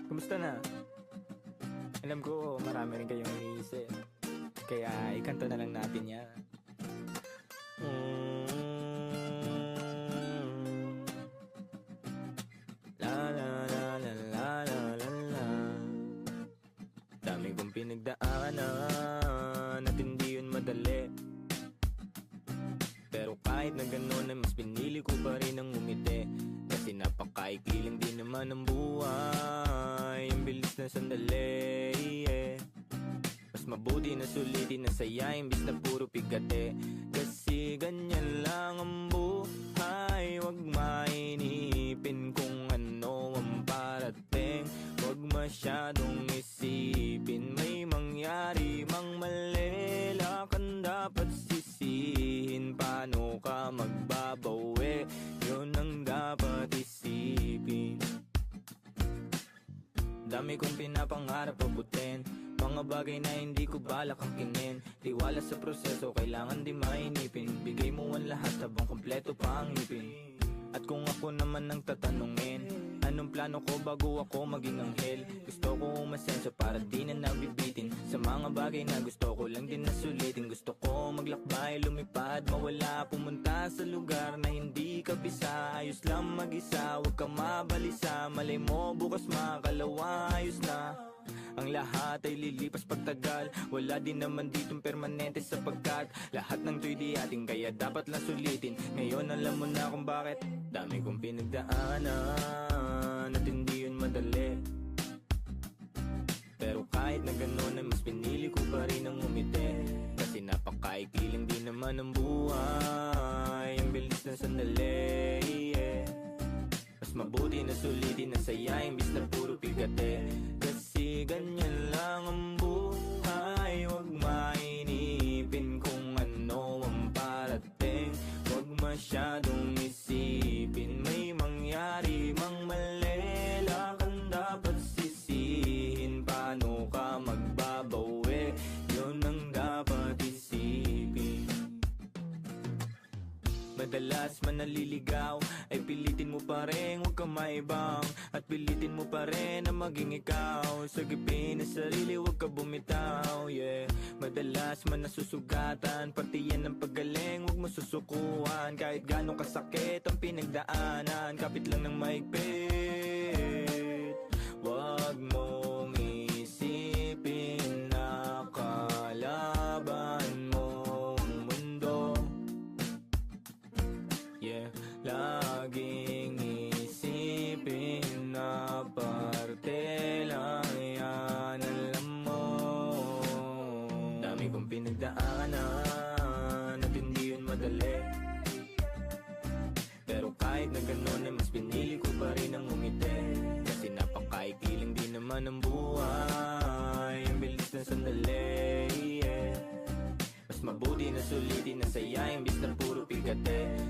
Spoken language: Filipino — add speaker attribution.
Speaker 1: Kumusta na? Alam ko marami rin kayong iniisip, kaya ikanto na lang natin yan. La la la la la la la la. Dami kong pinagdaanan at hindi yun madali, pero kahit na ganun ay mas pinili ko pa rin ang umiti. Kasi napakaikli lang din naman ang buhay, ang bilis na sandali, yeah. Mas mabuti na sulitin na saya imbis na puro pigate. Kasi ganyan lang ang buhay, wag mainipin kung ano ang parating. Wag masyadong isipin, may mangyari mang mali, lakan dapat sisihin. Paano ka magbabawi, yun ang dapat isipin. Dami kong pinapangarap abutin, mga bagay na hindi ko balak angkinin. Tiwala sa proseso, kailangan di mainipin. Bigay mo ang lahat habang kompleto pa ang ngipin. At kung ako naman ang tatanungin, anong plano ko bago ako maging anghel? Gusto ko umasenso para di na nabibitin sa mga bagay na gusto ko lang din na sulitin. Gusto ko maglakbay, lumipad, mawala, pumunta sa lugar na hindi kabisa. Ayos lang mag-isa, huwag ka mabalisa. Malay mo bukas makalawa, ayos na. Ang lahat ay lilipas pagtagal, wala din naman ditong permanente sapagkat lahat ng to'y di ating, kaya dapat lang sulitin. Ngayon alam mo na kung bakit. Dami kong pinagdaanan at hindi yun madali, pero kahit na ganun ay mas pinili ko pa rin ang umiti. Kasi napakaikli lang din naman ang buhay, ang bilis na sandali, yeah. Mas mabuti na sulitin na saya imbis na puro pigate. Kasi ganyan lang ang buhay, wag mainipin kung ano ang parating. Wag masyadong isipin, may mangyari mang mali, lakan dapat sisihin. Paano ka magbabawi, yun ang dapat isipin. Madalas man naliligaw ay pilitin mo pa rin, huwag kang maibang. At pilitin mo pa rin na maging ikaw. Sagipin na sarili, huwag ka bumitaw, yeah. Madalas man nasusugatan, pati yan ang paggaling, huwag mo susukuhan. Kahit gano'ng kasakit ang pinagdaanan, kapit lang ng maigpit. Huwag mong isipin na kalaban mong mundo, yeah. Laging isipin na parte lang yan, alam mo. Dami kong pinagdaanan at hindi yun madali, pero kahit na ganun ay mas pinili ko pa rin ang umiti. Kasi napakaikli lang din naman ang buhay, ang bilis na sandali, yeah. Mas mabuti na sulitin na saya imbis na puro pigate.